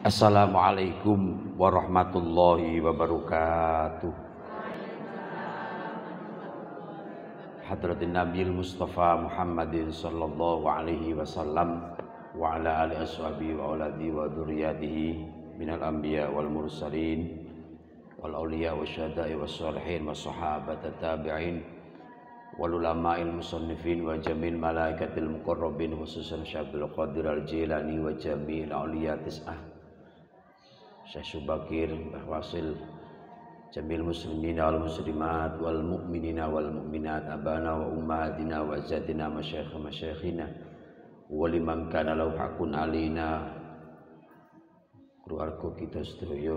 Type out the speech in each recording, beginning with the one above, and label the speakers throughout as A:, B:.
A: Assalamualaikum warahmatullahi wabarakatuh. Hadratin Nabil Mustafa Muhammadin sallallahu alaihi wasallam wa ala alihi ashabihi wa auladi wa dzurriyyatihi minal anbiya wal mursalin wal auliya wasyhada'i wassalihin wassahabat tabi'in wal ulama'il musannifin wa jamil malaikatil muqarrabin khususan Syaikhul Qadir Al-Jilani wa jamil auliya tis'ah Syekh Subakir Mbah Wasil jamil muslimin wal muslimat wal mu'minina wal mu'minat abana wa ummahatina wa azadina masyayikhina wa liman kana lahu haqqun alina keluarga kita sedaya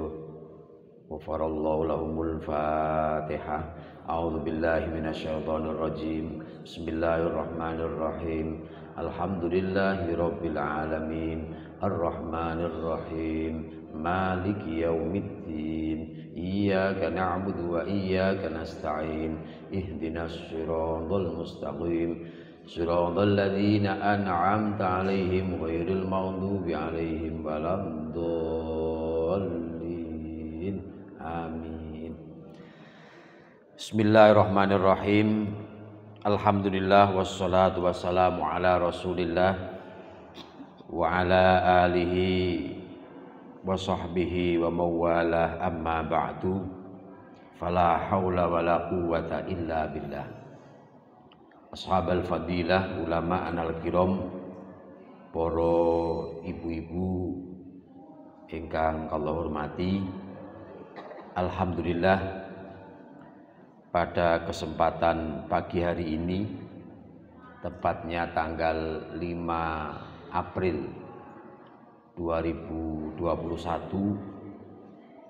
A: wa farallahu lahumul fatihah. A'udzu billahi minasyaitonir rajim. Bismillahirrahmanirrahim. Alhamdulillahi rabbil alamin. Arrahmanir rahim. Maliki yaumiddin. Iyyaka na'budu wa iyyaka nasta'in. Ihdinas siratal mustaqim. Siratal ladzina an'amta 'alaihim ghairil maghdubi 'alaihim waladdallin. Amin. Bismillahirrahmanirrahim. Alhamdulillah wassalatu wassalamu ala Rasulillah wa ala alihi wa sahbihi wa mawalah, amma ba'du. Fala haula wala quwwata illa billah. Ashabal fadilah, ulama anal kiram, para ibu-ibu ingkang kula hormati, alhamdulillah pada kesempatan pagi hari ini, tepatnya tanggal 5 April 2021,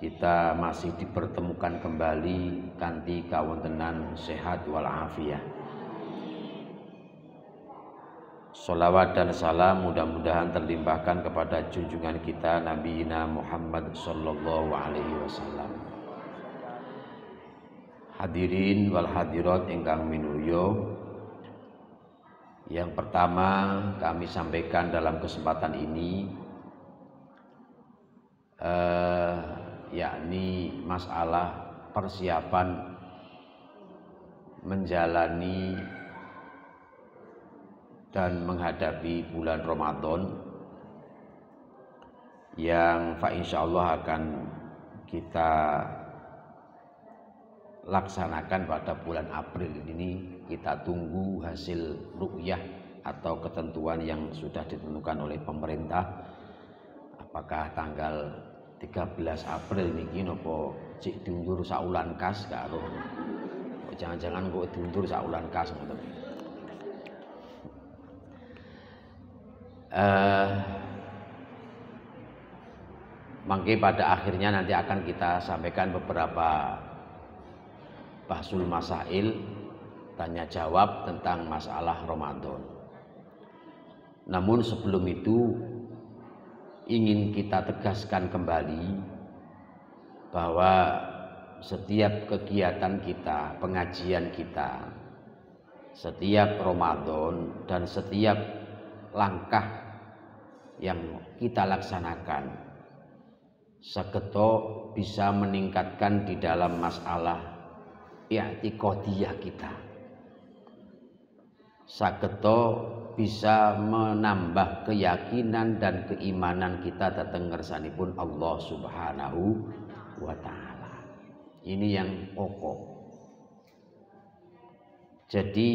A: kita masih dipertemukan kembali kanthi kawontenan sehat wal afiyah. Sholawat dan salam mudah-mudahan terlimpahkan kepada junjungan kita Nabi Muhammad sallallahu alaihi wasallam. Hadirin wal hadirat ingkang minulya, yang pertama kami sampaikan dalam kesempatan ini yakni masalah persiapan menjalani dan menghadapi bulan Ramadan yang insyaallah akan kita laksanakan pada bulan April ini. Kita tunggu hasil ru'yah atau ketentuan yang sudah ditentukan oleh pemerintah, apakah tanggal 13 April niki napa cik diundur saulan kas karo jangan-jangan kok diundur saulan kas ngoten. Mangke pada akhirnya nanti akan kita sampaikan beberapa bahsul masail, tanya jawab tentang masalah Ramadan. Namun sebelum itu ingin kita tegaskan kembali bahwa setiap kegiatan kita, pengajian kita, setiap Ramadan dan setiap langkah yang kita laksanakan saketo bisa meningkatkan di dalam masalah i'tiqadiyah kita. Saketo bisa menambah keyakinan dan keimanan kita dhateng ngersanipun Allah Subhanahu wa taala. Ini yang pokok. Jadi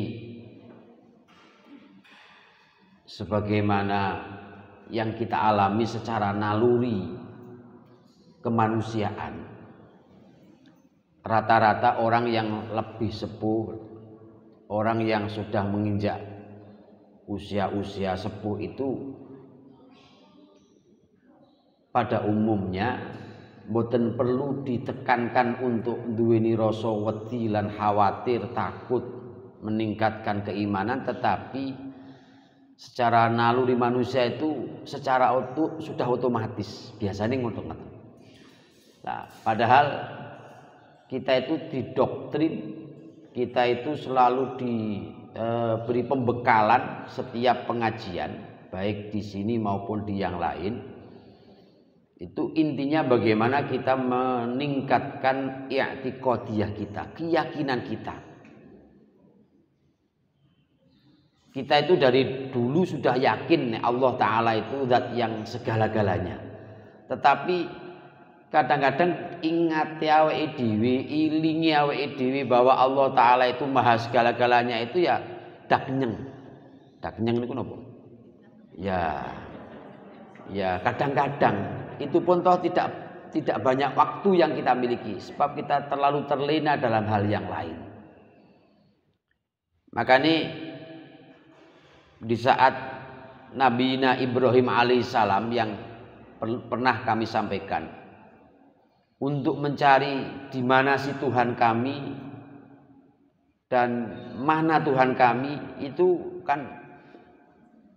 A: sebagaimana yang kita alami secara naluri kemanusiaan, rata-rata orang yang lebih sepuh, orang yang sudah menginjak usia-usia sepuh itu pada umumnya boten perlu ditekankan untuk duweni rasa wedi lan khawatir takut meningkatkan keimanan, tetapi secara naluri manusia itu secara sudah otomatis biasanya ngoten. Nah, padahal kita itu didoktrin, kita itu selalu diberi pembekalan setiap pengajian, baik di sini maupun di yang lain, Itu intinya bagaimana kita meningkatkan i'tiqadiyah kita, keyakinan kita. Kita itu dari dulu sudah yakin Allah Ta'ala itu zat yang segala-galanya. Tetapi kadang-kadang ingat awake dhewe, ilingi awake dhewe bahwa Allah Ta'ala itu maha segala-galanya itu ya daknyeng. Daknyeng niku napa? Ya kadang-kadang itu pun toh tidak banyak waktu yang kita miliki sebab kita terlalu terlena dalam hal yang lain. Makanya di saat Nabi Ibrahim alaihissalam yang pernah kami sampaikan untuk mencari di mana si Tuhan kami dan mana Tuhan kami itu kan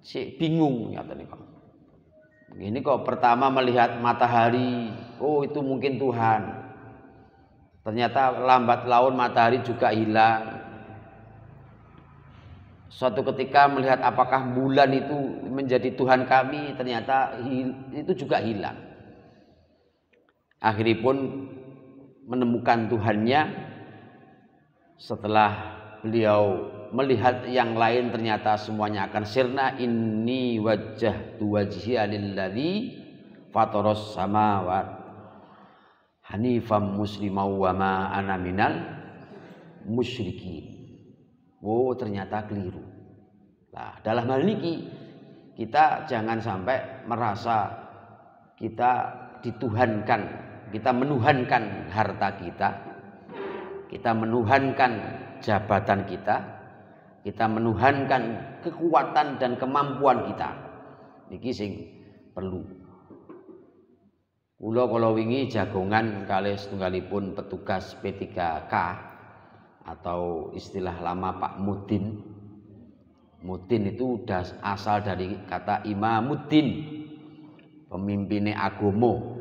A: si bingung ya tadi kok. Ini kok pertama melihat matahari, oh itu mungkin Tuhan. Ternyata lambat laun matahari juga hilang. Suatu ketika melihat apakah bulan itu menjadi Tuhan kami, ternyata itu juga hilang. Akhirnya pun menemukan Tuhannya setelah beliau melihat yang lain ternyata semuanya akan sirna. Inni wajjahtu wajhiya lilladzi fataras samawat hanifam muslimau wa ma ana minal musyrikin. Oh ternyata keliru. Nah, dalam hal ini kita jangan sampai merasa kita dituhankan, kita menuhankan harta kita menuhankan jabatan kita menuhankan kekuatan dan kemampuan kita. Niki sing perlu. Kula kalau wingi jagongan kalih setunggalipun petugas P3K atau istilah lama Pak Mudin. Mudin itu udah asal dari kata Imamuddin, pemimpinnya agomo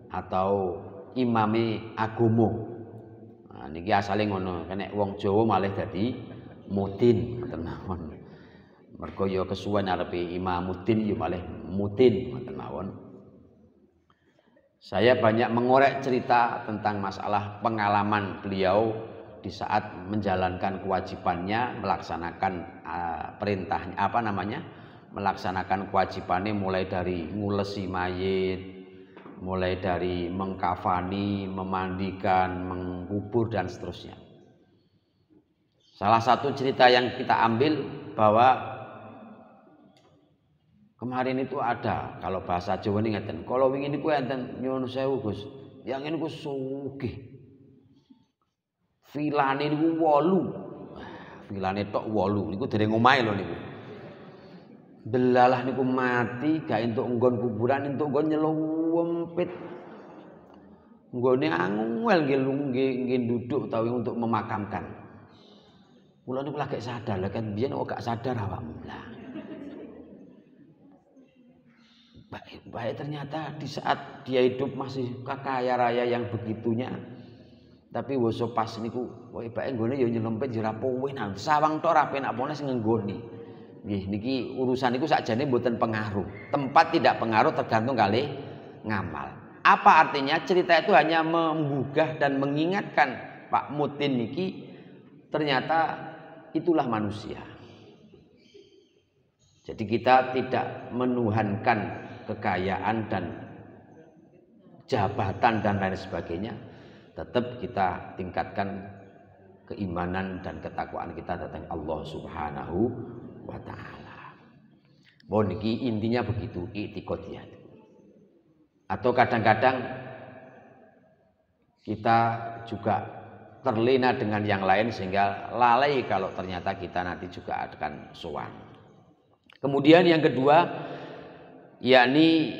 A: atau imame agomo. Nah, niki asale ngono, nek wong Jawa malah dadi Mudin ngoten mawon. Mergo ya kesuwen arepe Imamuddin ya malah Mudin ngoten mawon. Saya banyak mengorek cerita tentang masalah pengalaman beliau di saat menjalankan kewajibannya, melaksanakan perintahnya, melaksanakan kewajibannya mulai dari ngulesi mayit, mulai dari mengkafani, memandikan, mengubur dan seterusnya. Salah satu cerita yang kita ambil bahwa kemarin itu ada, kalau bahasa Jawa ini ngeten, kalau wingi niku enten nyuwun sewu Gus, yang ini Gus sugih. Vilane niku 8. Vilane tok 8 niku dereng omahe lho niku. Delalah niku mati gak entuk nggon kuburan, entuk nggon nyelempit. Nggone angel nggih duduk utawi untuk memakamkan. Kula niku lagi sadar, lha kan biyen kok gak sadar awakmu lah. Baik ternyata di saat dia hidup masih kaya raya yang begitunya. Tapi woso pas niku wae bae nggone ya nyelempit ya rapowe nang sawang tok ra penak pone sing nggoni. Nggih niki urusan niku sakjane mboten pengaruh. Tempat tidak pengaruh tergantung kalih ngamal. Apa artinya? Cerita itu hanya menggugah dan mengingatkan Pak Mutin niki ternyata itulah manusia. Jadi kita tidak menuhankan kekayaan dan jabatan dan lain sebagainya. Tetap kita tingkatkan keimanan dan ketakwaan kita tentang Allah Subhanahu wa taala. Bon niki intinya begitu, i'tiqadiyah. Atau kadang-kadang kita juga terlena dengan yang lain sehingga lalai kalau ternyata kita nanti juga akan sowan. Kemudian yang kedua yakni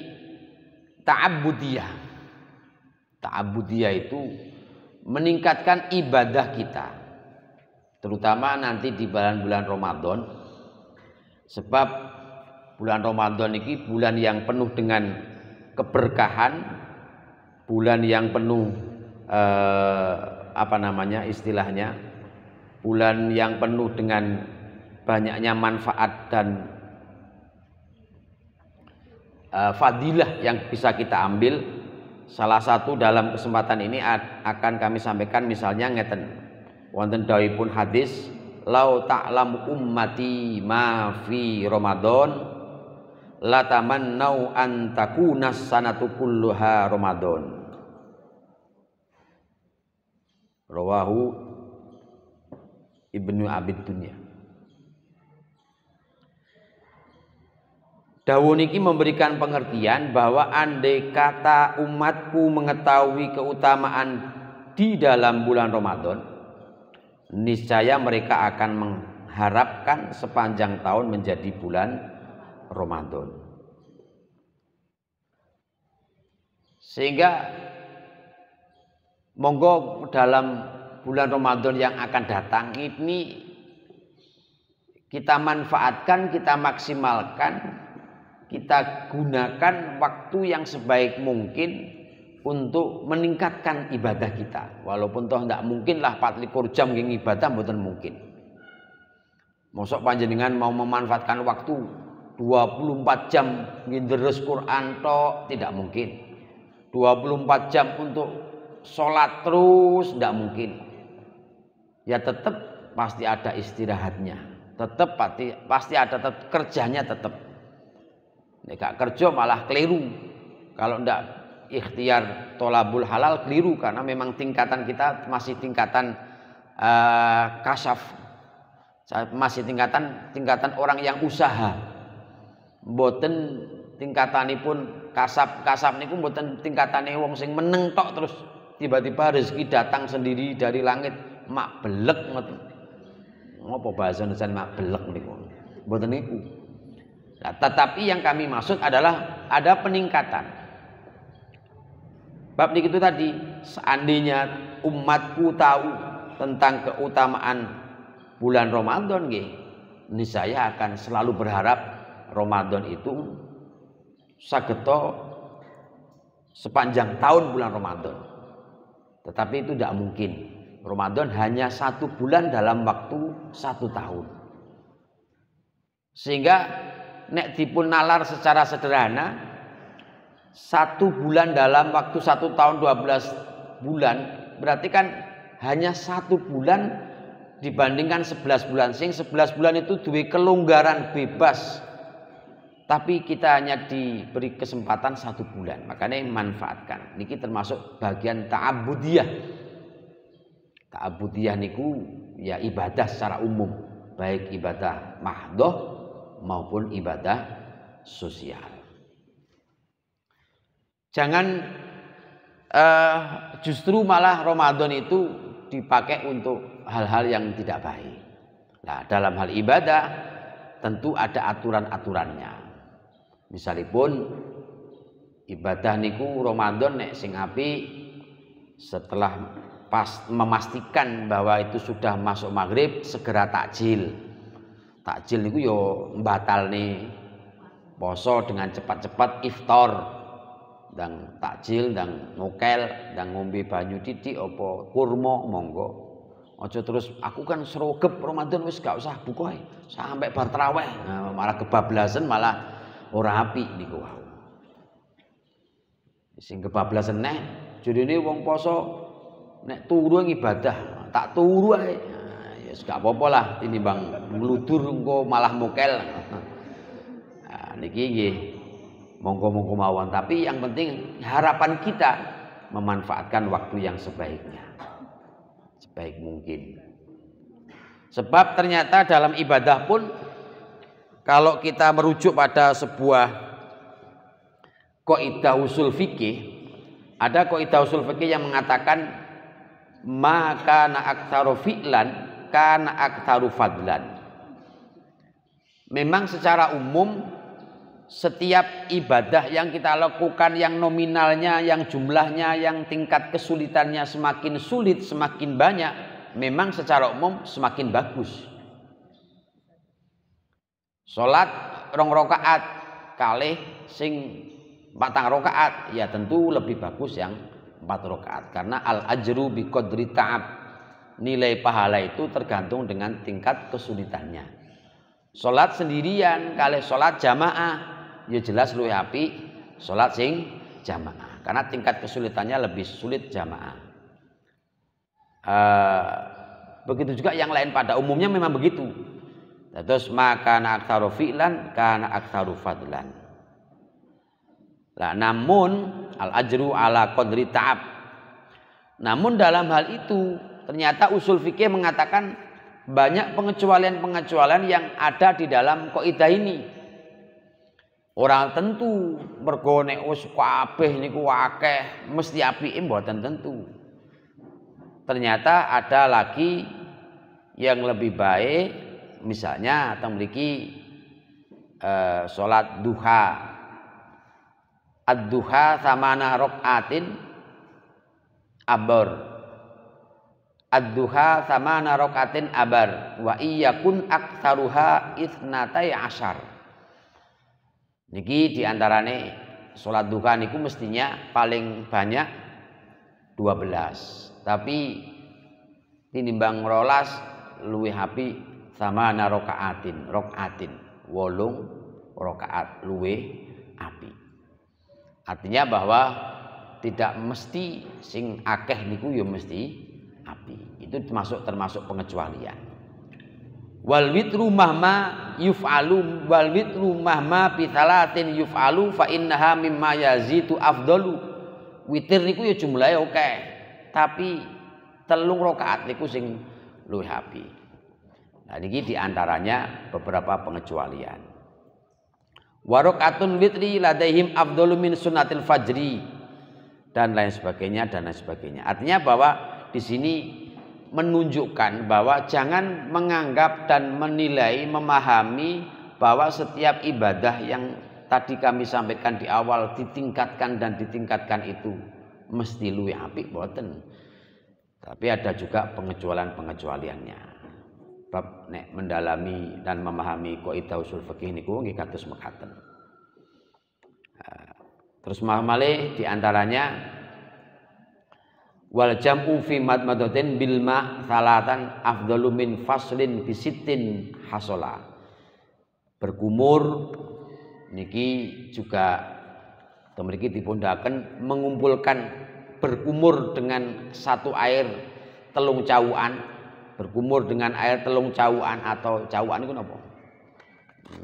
A: ta'abbudiyah. Ta'abbudiyah itu meningkatkan ibadah kita, terutama nanti di bulan-bulan Ramadan. Sebab bulan Ramadan ini bulan yang penuh dengan keberkahan, bulan yang penuh istilahnya, bulan yang penuh dengan banyaknya manfaat dan fadilah yang bisa kita ambil. salah satu dalam kesempatan ini akan kami sampaikan misalnya ngeten wonten dawuhipun hadis lau ta'lamu ummati ma fi Ramadan la tamannau an takuna sanatu kulluha Ramadan. Rawahu Ibnu Abid Dunya. Dawuh niki memberikan pengertian bahwa andai kata umatku mengetahui keutamaan di dalam bulan Ramadan, niscaya mereka akan mengharapkan sepanjang tahun menjadi bulan Ramadan. Sehingga monggo dalam bulan Ramadan yang akan datang ini kita manfaatkan, kita maksimalkan, kita gunakan waktu yang sebaik mungkin untuk meningkatkan ibadah kita. Walaupun toh tidak mungkin lah 24 jam yang ibadah mboten mungkin. Mosok panjenengan mau memanfaatkan waktu 24 jam nginderes Quran tok tidak mungkin. 24 jam untuk sholat terus tidak mungkin. Ya tetap pasti ada istirahatnya. Tetap pasti ada kerjanya tetap. Nek kerja malah keliru. Kalau ndak ikhtiar tolabul halal keliru karena memang tingkatan kita masih tingkatan kasaf, masih tingkatan orang yang usaha. Mboten tingkatanipun kasab niku mboten tingkatane wong sing meneng tok terus tiba-tiba rezeki datang sendiri dari langit mak belek ngoten. Ngopo bahasa Indonesia mak belek niku? Mboten niku. Nah, tetapi yang kami maksud adalah ada peningkatan. Bab itu tadi, seandainya umatku tahu tentang keutamaan bulan Ramadan nggih, niscaya akan selalu berharap Ramadan itu sageta sepanjang tahun bulan Ramadan. Tetapi itu tidak mungkin. Ramadan hanya 1 bulan dalam waktu 1 tahun. Sehingga nek dipun nalar secara sederhana 1 bulan dalam waktu 1 tahun 12 bulan berarti kan hanya 1 bulan dibandingkan 11 bulan. Sing 11 bulan itu duwe kelonggaran bebas. Tapi kita hanya diberi kesempatan 1 bulan. Makanya manfaatkan. Niki termasuk bagian ta'abudiyah. Ta'abudiyah niku ya ibadah secara umum, baik ibadah mahdoh maupun ibadah sosial. Jangan justru malah Ramadan itu dipakai untuk hal-hal yang tidak baik. Nah, dalam hal ibadah tentu ada aturan-aturannya. Misalipun ibadah niku Ramadan nek sing apik setelah memastikan bahwa itu sudah masuk maghrib segera takjil. Takjil niku yo mbatalne poso dengan cepat-cepat iftar dan takjil dan ngokel dan ngombe banyu titik apa kurma monggo. Aja terus aku kan srogep Ramadan wis gak usah buka sampai bar tarawih. Nah, malah kebablasan malah ora apik niku wau. Sing kebablasan neh judine wong poso nek turu ibadah tak turu ae. Ya gak apa-apa lah tinimbang ngludur engko malah mokel. Nah, niki nggih monggo-monggo mawon, tapi yang penting harapan kita memanfaatkan waktu yang sebaiknya. Sebaik mungkin. Sebab ternyata dalam ibadah pun kalau kita merujuk pada sebuah kaidah usul fikih, ada kaidah usul fikih yang mengatakan maka na aktsaru fi'lan kana aktsaru fadlan. Memang secara umum setiap ibadah yang kita lakukan yang nominalnya, yang jumlahnya, yang tingkat kesulitannya semakin sulit, semakin banyak, memang secara umum semakin bagus. Salat 2 rakaat kalih sing 4 rakaat ya tentu lebih bagus yang 4 rakaat karena al ajru bi qadri ta'ab. Nilai pahala itu tergantung dengan tingkat kesulitannya. Salat sendirian kalih salat jamaah ya jelas luwih apik salat sing jamaah. sunnah karena tingkat kesulitannya lebih sulit jamaah. Begitu juga yang lain pada umumnya memang begitu. Terus maka aktsaru fi'lan kana aktsaru fadlan. Nah, namun al ajru ala qadri ta'ab. Namun dalam hal itu ternyata usul fikih mengatakan banyak pengecualian-pengecualian yang ada di dalam kaidah ini. Orang tentu mergo nek wis kabeh niku akeh mesti apike mboten tentu. Ternyata ada lagi yang lebih baik, misalnya atau memiliki sholat duha. Ad-duha samana rokaatin abar. Ad-duha samana rokaatin abar. Wa iyakun aktsaruha itsnatai asyar. Niki diantarane sholat duha niku mestinya paling banyak 12. Tapi tinimbang rolas luwih api sama rokaatin 8 rakaat luwih api. Artinya bahwa tidak mesti sing akeh niku ya mesti api. Itu termasuk pengecualian. Wal witru mahma yuf'alu wal witru mahma bi talatin yuf'alu fa innaha mimma yazitu afdalu. Witir niku ya jumlahe oke. Tapi 3 rakaat niku sing luwih api. Nah niki diantaranya beberapa pengecualian. Wa rakaatun witri ladaihim afdalu min sunnatil fajri dan lain sebagainya dan lain sebagainya. Artinya bahwa di sini menunjukkan bahwa jangan menganggap dan menilai, memahami bahwa setiap ibadah yang tadi kami sampaikan di awal ditingkatkan dan ditingkatkan itu mesti luwih apik boten. Tapi ada juga pengecualian-pengecualiannya. Bab nek mendalami dan memahami kaidah usul fikih niku nggih kados mekaten. Terus malih di antaranya wal jam'u fi madmadatin bil ma salatan afdalu min faslin bisittin hasola. Berkumur niki juga mriki dipundaken mengumpulkan berkumur dengan satu air telung cawukan, berkumur dengan air telung cawukan atau cawukan niku napa?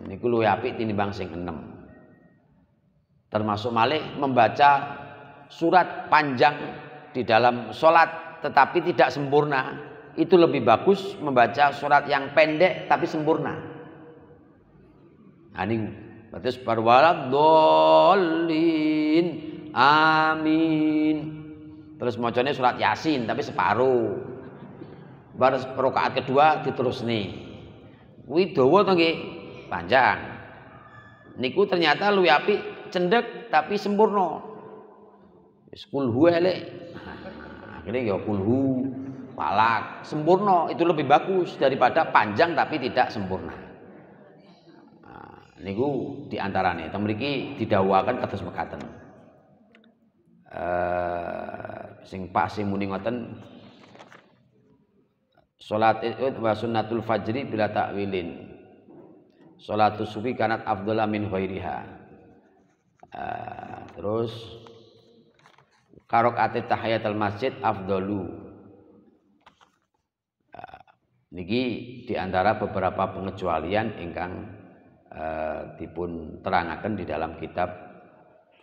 A: Niku luwih apik tinimbang sing 6. Termasuk malih membaca surat panjang di dalam sholat tetapi tidak sempurna, itu lebih bagus membaca surat yang pendek tapi sempurna. Nah niku bagus parwalad dolin amin. Terus macane surat Yasin tapi separuh. Bar rakaat kedua diterusne. Kuwi dawa to nggih, panjang. Niku ternyata luwih apik cendhek tapi sempurna. Wis kulhu elek. Akhirnya ya kulhu, falak, sempurna itu lebih bagus daripada panjang tapi tidak sempurna. Nah, niku diantarane teng mriki didhawuhaken kados mekaten. Sing pas sing muni ngoten salat wa sunnatul fajri bila takwilin salatus subuhi kanat afdhala min ghairiha. Terus karokaat tahiyatul masjid afdalu. Niki diantara beberapa pengecualian ingkang dipun terangaken di dalam kitab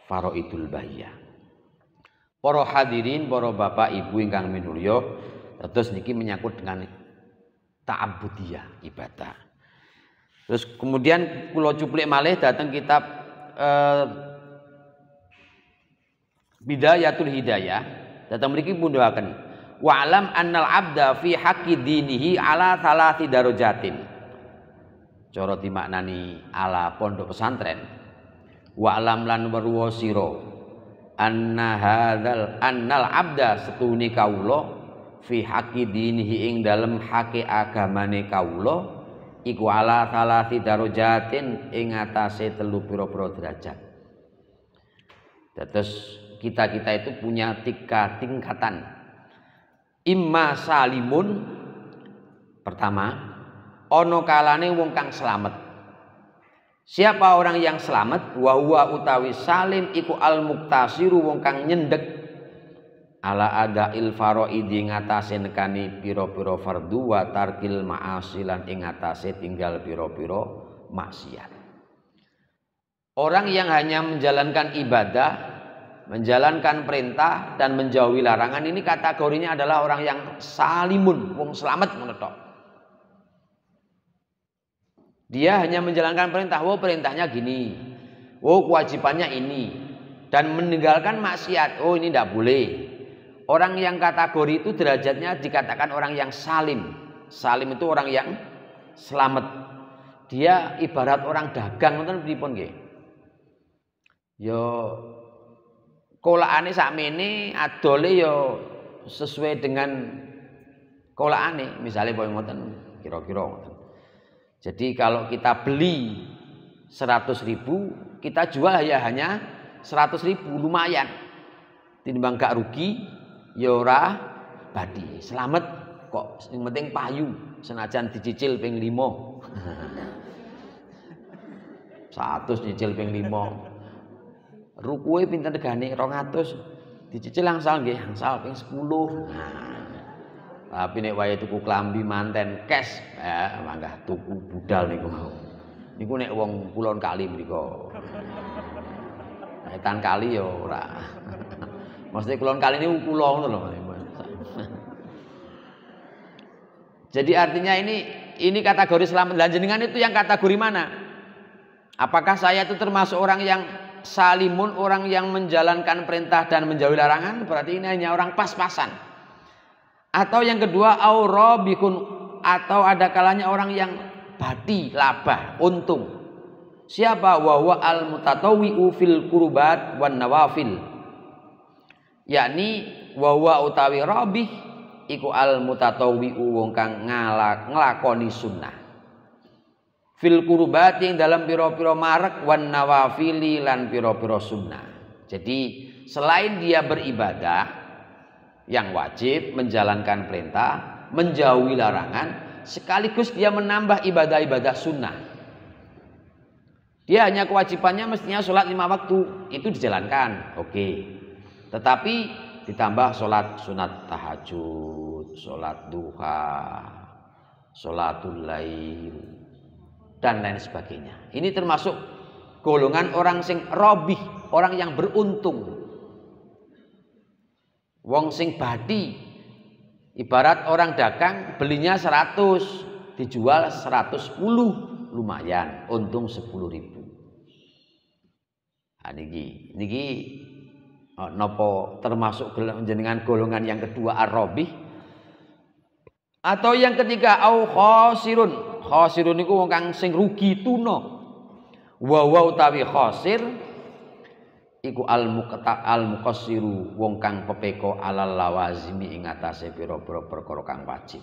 A: Faraidul Bahiyah. Para hadirin, para bapak ibu ingkang minulya, terus niki menyangkut dengan ta'abbudiyah ibadah. Terus kemudian kula cuplik malih dateng kitab Bidayatul Hidayah, datang mriki pundhaken wa alam annal abda fi haqqi dinihi ala salati darajatin. Cara dimaknani ala pondok pesantren. Wa alam lan weruh sira annal abda setune kawula fi haqqi dinihi ing dalem hake agamane kawula iku ala salati darajatin ing atase 3 pira-pira derajat. Terus kita itu punya 3 tingkatan. Imma salimun, pertama ana kalane wong kang slamet. Siapa orang yang selamat? Wa huwa utawi salim iku al muktasiru wong kang nyendek ala adail faraidi ngatasé nekani pira-pira fardu wa tarkil ma'asi lan ing ngatasé tinggal pira-pira maksiat. Orang yang hanya menjalankan ibadah, menjalankan perintah dan menjauhi larangan ini kategorinya adalah orang yang salimun, wong selamat menetok. Dia hanya menjalankan perintah, perintahnya gini, kewajibannya ini, dan meninggalkan maksiat, ini tidak boleh. Orang yang kategori itu derajatnya dikatakan orang yang salim. Salim itu orang yang selamat. Dia ibarat orang dagang, ngoten pripun nggih? Yo kolaane sakmene adole yo sesuai dengan kolaane, misalnya pokoke ngoten, kira-kira ngoten. Jadi kalau kita beli 100.000, kita jual ya hanya 100.000, lumayan. Tinimbang gak rugi, ya ora badi. Selamat kok, yang penting payu, senajan dicicil ping 5. 100 nyicil ping 5. Rukuhe pinten regane 200. Dicicil angsal nggih, angsal ping 10. Tapi nek wayahe tuku klambi manten cash, mangga tuku budal niku mau. Niku nek wong kulon kali mriku. Etan kali ya ora. Maksudnya kulon kali niku kula ngono lho. Jadi artinya ini kategori selamat. Lah jenengan itu yang kategori mana? Apakah saya itu termasuk orang yang salimun, orang yang menjalankan perintah dan menjauhi larangan? Berarti ini hanya orang pas-pasan. Atau yang kedua aurabikun, atau ada kalanya orang yang bati, labah, untung. Siapa? Wa huwa al mutatawwi'u fil qurbat wan nawafil. Yakni wa huwa utawi rabih iku al mutatawwi'u wong kang nglakoni sunnah. Fil qurbat yang dalam pira-pira marek wan nawafili lan pira-pira sunnah. Jadi selain dia beribadah yang wajib, menjalankan perintah, menjauhi larangan, sekaligus dia menambah ibadah-ibadah sunnah. Dia hanya kewajibannya mestinya sholat 5 waktu, itu dijalankan, oke. Tetapi ditambah sholat sunat tahajud, sholat duha, sholatul lail, dan lain sebagainya. Ini termasuk golongan orang sing robih, orang yang beruntung. Wong sing badi, ibarat orang dagang belinya 100, dijual 110, lumayan, untung 10.000. Nah, niki nopo termasuk jenengan golongan yang kedua ar-robih, atau yang ketiga au khosirun. Khosirun niku wong kang sing rugi tuna. Wa utawi khosir iku al muqassiru wong kang pepeko alal lawazimi ing atase pira-pira perkara kang wajib.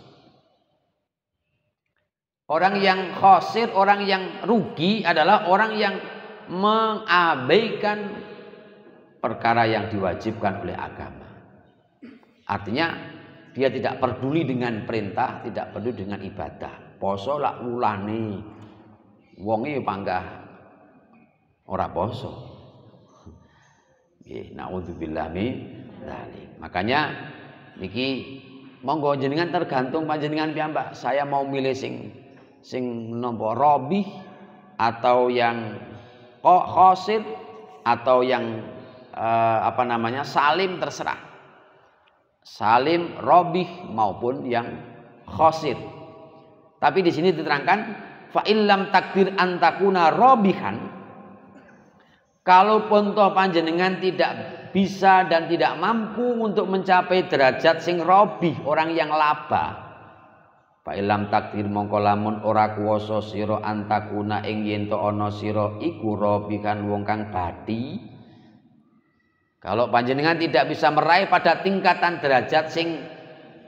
A: Orang yang khosir, orang yang rugi adalah orang yang mengabaikan perkara yang diwajibkan oleh agama. Artinya dia tidak peduli dengan perintah, tidak peduli dengan ibadah. Poso lak wulane wonge panggah ora poso. Naudzubillah min dzalik. Makanya niki monggo jenengan tergantung panjenengan piyambak. Saya mau milih sing nompo robih atau yang khosir atau yang salim, terserah. Salim, robih maupun yang khosir. Tapi di sini diterangkan fa illam takdir antakuna robihan. Kalaupun toh panjenengan tidak bisa dan tidak mampu untuk mencapai derajat sing robih, orang yang laba, fa ilam takdir mongko lamun ora kuwasa sira antakuna ing yen to ana sira iku robihan wong kang bati. Kalau panjenengan tidak bisa meraih pada tingkatan derajat sing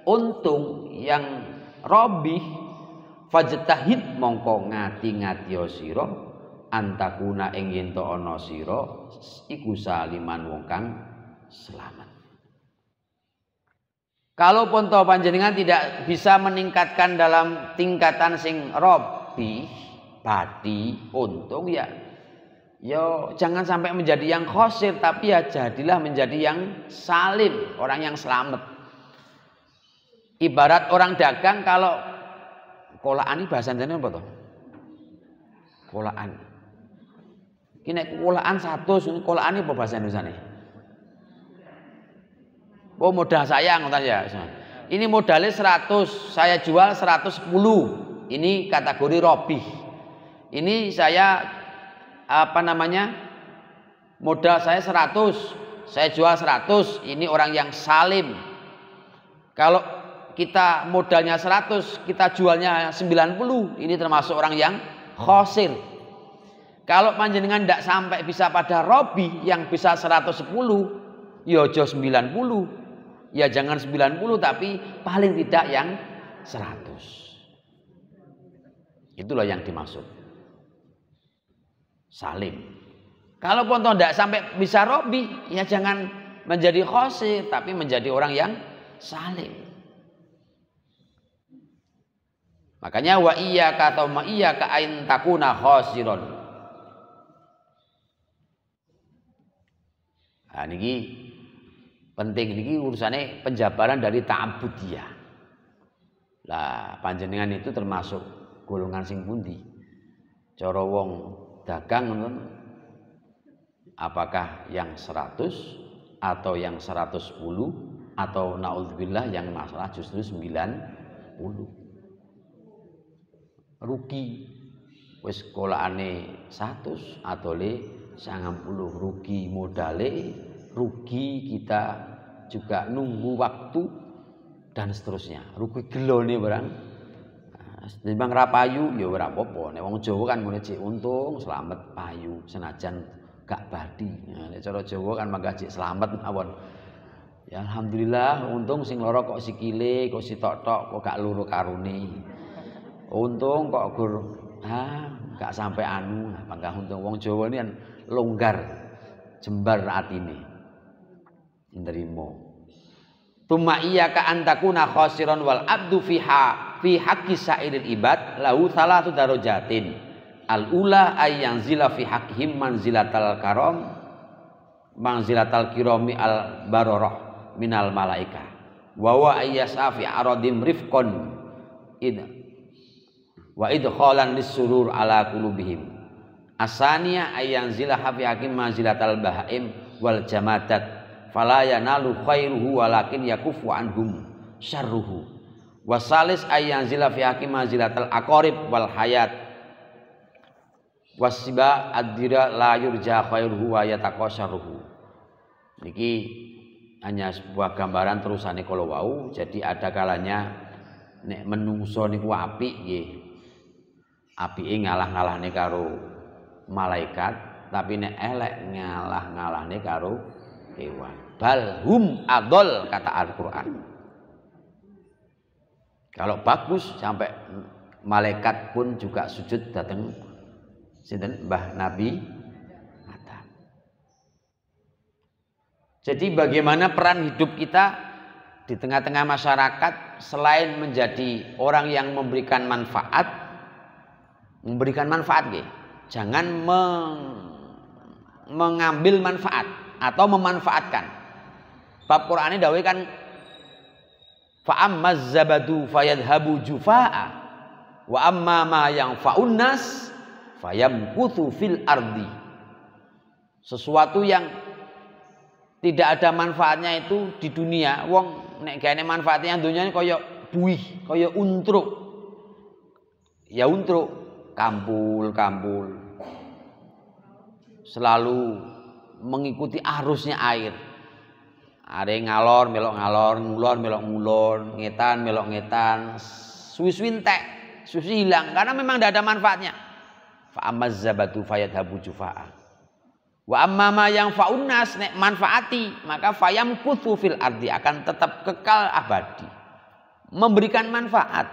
A: untung yang robih, fajtahid mongko ngati-ngati sira antakuna ing yen to ana sira iku saliman wong kang selamat. Kalaupun to panjenengan tidak bisa meningkatkan dalam tingkatan sing robi, badi, untung ya jangan sampai menjadi yang khosir, tapi ya jadilah menjadi yang salim, orang yang selamat. Ibarat orang dagang kalau kolaan ini bahasa Indonesia apa toh? Kolaan. Ini kolaan 100, kolaan ini apa bahasa Indonesia nih? Oh modal saya ngoten ya. Ini modalnya 100, saya jual 110. Ini kategori robih. Ini saya modal saya 100, saya jual 100, ini orang yang salim. Kalau kita modalnya 100, kita jualnya 90, ini termasuk orang yang khosir. Kalau panjenengan tidak sampai bisa pada robi yang bisa 110, ya aja 90, ya jangan 90 tapi paling tidak yang 100. Itulah yang dimaksud salim. Kalau pun tidak sampai bisa robi, ya jangan menjadi khosir, tapi menjadi orang yang salim. Makanya wa iyyaka atau ma iyyaka ain takuna khosiron. Nah niki penting, niki urusannya penjabaran dari ta'abudiyah. Lah panjenengan itu termasuk golongan sing pundi? Cara wong dagang apakah yang 100 atau yang 110 atau naudzubillah yang masalah justru 90 rugi wis kolaane 100 atau le 90 rugi modale, rugi kita juga nunggu waktu dan seterusnya, rugi gelone barang. Timbang ra payu ya ora apa-apa. Nek wong Jawa kan ngene cik untung slamet payu senajan gak badi. Nek cara Jawa kan mangga cik slamet mawon. Ya alhamdulillah untung sing lara kok sikile, kok sitok-tok kok gak loro karune. Untung kok gur gak sampai anu, mangga untung wong Jawa ini kan longgar jembar atine. Nrimo. Tuma iyyaka antakuna khosiron wal abdu fi haqqi sa'iril ibad lahu salatu darajatin. Al-ula ay yanzila fi haqqihim manzilatal karam manzilatal kirami al bararah minal malaika. Wa wa ayyasa fi aradim rifqan wa idkhalan lis-surur ala qulubihim. Asaniya ay yanzila fi haqqihim manzilatal bahaim wal jamadat fala yanalu khairuhu walakin yakufu anhum syarruhu. Wasalis ayyanzila fi haqqi manzilatal aqarib wal hayat wasiba adira la yurja khairuhu wa yataqasharuhu. Niki hanya sebuah gambaran terusane kala wau. Jadi ada kalanya nek menungso niku apik nggih, apike ngalah-ngalahne karo malaikat, tapi nek elek ngalah-ngalahne karo hewan. Balhum adol kata Al-Quran. Kalau bagus sampai malaikat pun juga sujud datang sinten Mbah Nabi Adam. Jadi bagaimana peran hidup kita di tengah-tengah masyarakat selain menjadi orang yang memberikan manfaat nggih. Jangan mengambil manfaat atau memanfaatkan. Bab Qur'ane dawuh kan fa ammaz zabadu fayadhabu jufaa wa amma ma yanfa'un nas fayamkuthu fil ardi. Sesuatu yang tidak ada manfaatnya itu di dunia, wong nek gane manfaatnya dunia ini kaya buih, kaya untruk. Ya untruk, kampul-kampul. Selalu mengikuti arusnya air. Are ngalor melok ngalor, ngulon melok ngulon, ngetan melok ngetan, suwi-suwi entek, suwi hilang karena memang tidak ada manfaatnya. Fa amaz zabatu fayadhabu jufaa. Wa amma ma yang faunas nek manfaati, maka fayam kuthu fil ardi akan tetap kekal abadi. Memberikan manfaat.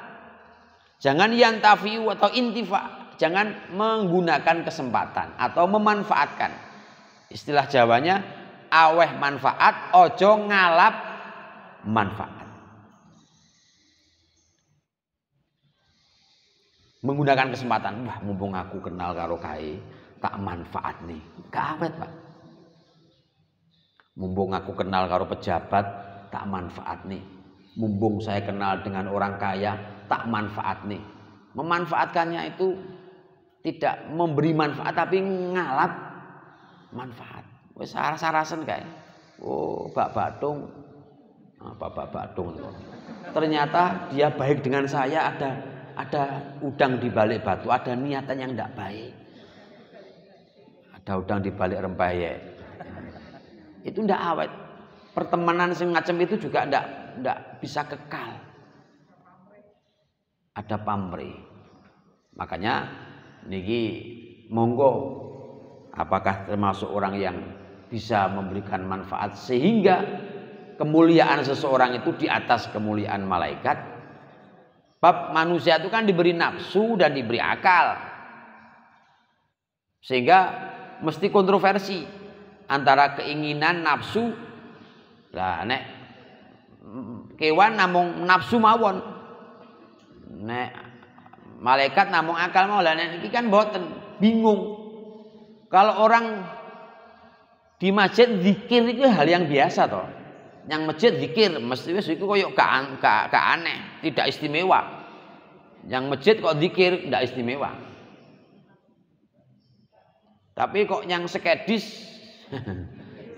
A: Jangan yantafiu atau intifa, jangan menggunakan kesempatan atau memanfaatkan. Istilah Jawanya aweh manfaat, ojo ngalap manfaat. Menggunakan kesempatan, wah mumpung aku kenal karo kae, tak manfaat nih. Gak awet, Pak. Mumpung aku kenal karo pejabat, tak manfaat nih. Mumpung saya kenal dengan orang kaya, tak manfaat nih. Memanfaatkannya itu tidak memberi manfaat tapi ngalap manfaat. Wis sarasen kae. Oh, Pak Badung. Apa Pak Badung itu? Ternyata dia baik dengan saya, ada udang di balik batu, ada niatan yang tidak baik. Ada udang di balik rempeyek. Itu tidak awet. Pertemanan sing ngacem itu juga tidak bisa kekal. Ada pamrih. Makanya niki monggo, apakah termasuk orang yang bisa memberikan manfaat sehingga kemuliaan seseorang itu di atas kemuliaan malaikat? Bab manusia itu kan diberi nafsu dan diberi akal, sehingga mesti kontroversi antara keinginan nafsu. Lah nek kewan namung nafsu mawon, nek malaikat namung akal mawon. Lah nek iki kan mboten, bingung. Kalau orang di masjid zikir itu hal yang biasa toh. Yang masjid zikir mesti wis iku koyo gak aneh, tidak istimewa. Yang masjid kok zikir tidak istimewa. Tapi kok yang sekedis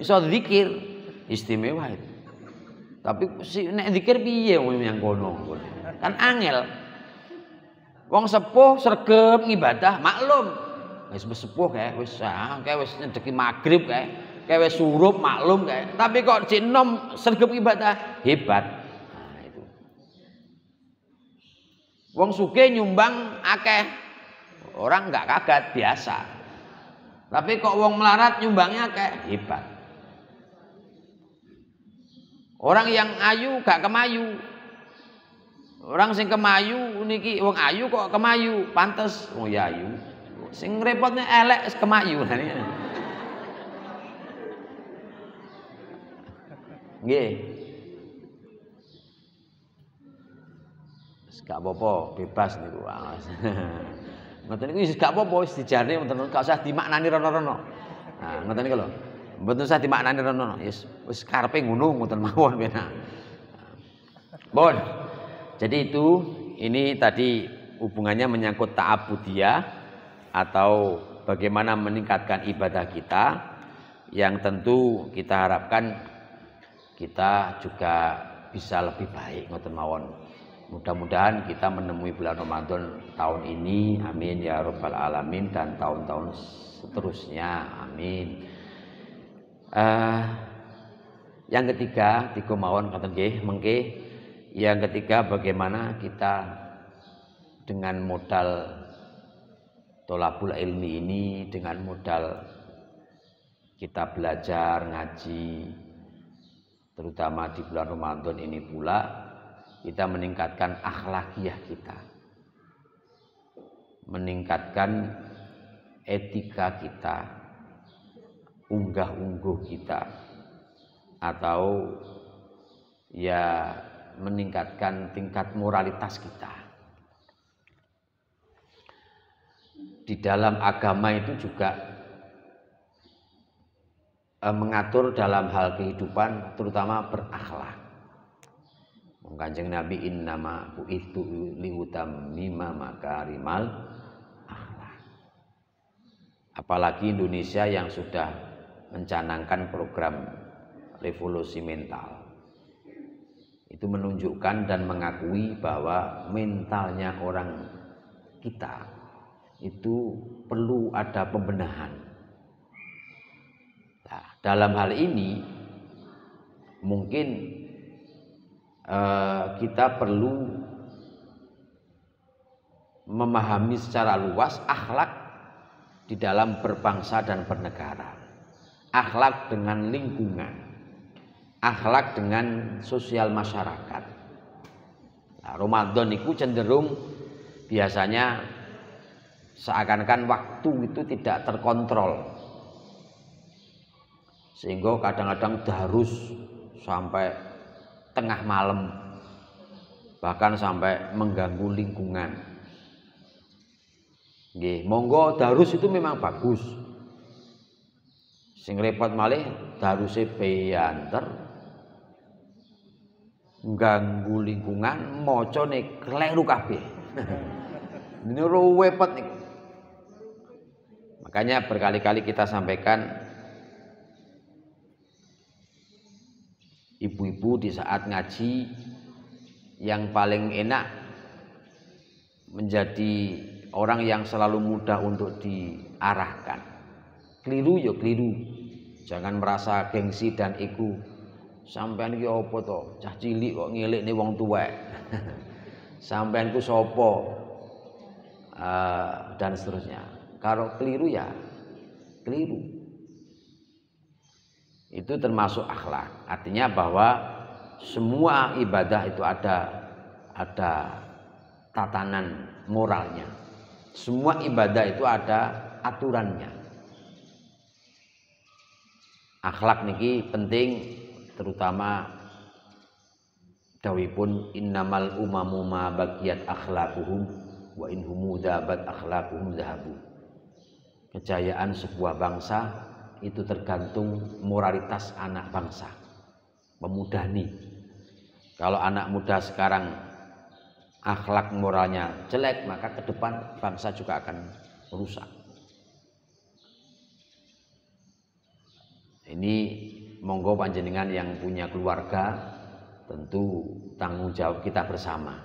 A: iso zikir istimewa itu. Tapi si nek zikir piye wong yang kono? Kan angel. Wong sepuh sregep ngibadah maklum. Wis sepuh kae wis nyedeki magrib kae wis surup maklum kae. Tapi kok cek nom sregep ibadah hebat. Nah itu. Wong sugih nyumbang akeh. Orang enggak kaget, biasa. Tapi kok wong melarat nyumbangnya akeh, hebat. Orang yang ayu gak kemayu. Orang sing kemayu niki wong ayu kok kemayu, pantes. Oh ya ayu. Sing repotnya elek kemayu. Nggih. Gak apa-apa, bebas niku. Ngoten niku wis gak apa-apa, wis dijarne wonten gak usah dimaknani rono-rono. Nah, ngoten niku lho. Mboten usah dimaknani rono, wis karepe ngono ngoten mawon penak. Bon. Jadi ini tadi hubungannya menyangkut ta'abudiyah atau bagaimana meningkatkan ibadah kita, yang tentu kita harapkan kita juga bisa lebih baik ngoten mawon. Mudah-mudahan kita menemui bulan Ramadan tahun ini, amin ya rabbal alamin, dan tahun-tahun seterusnya, amin. Yang ketiga, tiga mawon ngoten nggih, mengke. Yang ketiga, bagaimana kita dengan modal tholabul ilmi ini, dengan modal kita belajar ngaji, terutama di bulan Ramadan ini pula, kita meningkatkan akhlakiyah kita, meningkatkan etika kita, unggah-ungguh kita, atau ya meningkatkan tingkat moralitas kita. Di dalam agama itu juga mengatur dalam hal kehidupan, terutama berakhlak. Kanjeng Nabi innama bu'ithu liutammima makarimal akhlak. Apalagi Indonesia yang sudah mencanangkan program revolusi mental. Itu menunjukkan dan mengakui bahwa mentalnya orang kita itu perlu ada pembenahan. Nah, dalam hal ini mungkin kita perlu memahami secara luas akhlak di dalam berbangsa dan bernegara, akhlak dengan lingkungan, akhlak dengan sosial masyarakat. Nah, Ramadan itu cenderung biasanya seakan-akan waktu itu tidak terkontrol, sehingga kadang-kadang harus sampai tengah malam, bahkan sampai mengganggu lingkungan. Nggih, monggo darus itu memang bagus. Sing repot malih daruse peyanter ganggu lingkungan, macane kleru kabeh. Ini repot niku. Makanya berkali-kali kita sampaikan, ibu-ibu di saat ngaji yang paling enak menjadi orang yang selalu mudah untuk diarahkan. Keliru ya keliru. Jangan merasa gengsi dan ego. Sampean iki apa to? Cah cilik kok ngelikne wong tuwek. Sampean ku sapa? Dan seterusnya. Kalau keliru ya keliru. Itu termasuk akhlak. Artinya bahwa semua ibadah itu ada tatanan moralnya. Semua ibadah itu ada aturannya. Akhlak niki penting, terutama dawuhipun innamal umamu ma baqiyat akhlaquhum wa in humu dhabat akhlaquhum dhahabu. Kejayaan sebuah bangsa itu tergantung moralitas anak bangsa. Pemuda nih. Kalau anak muda sekarang akhlak moralnya jelek, maka ke depan bangsa juga akan rusak. Ini monggo panjenengan yang punya keluarga, tentu tanggung jawab kita bersama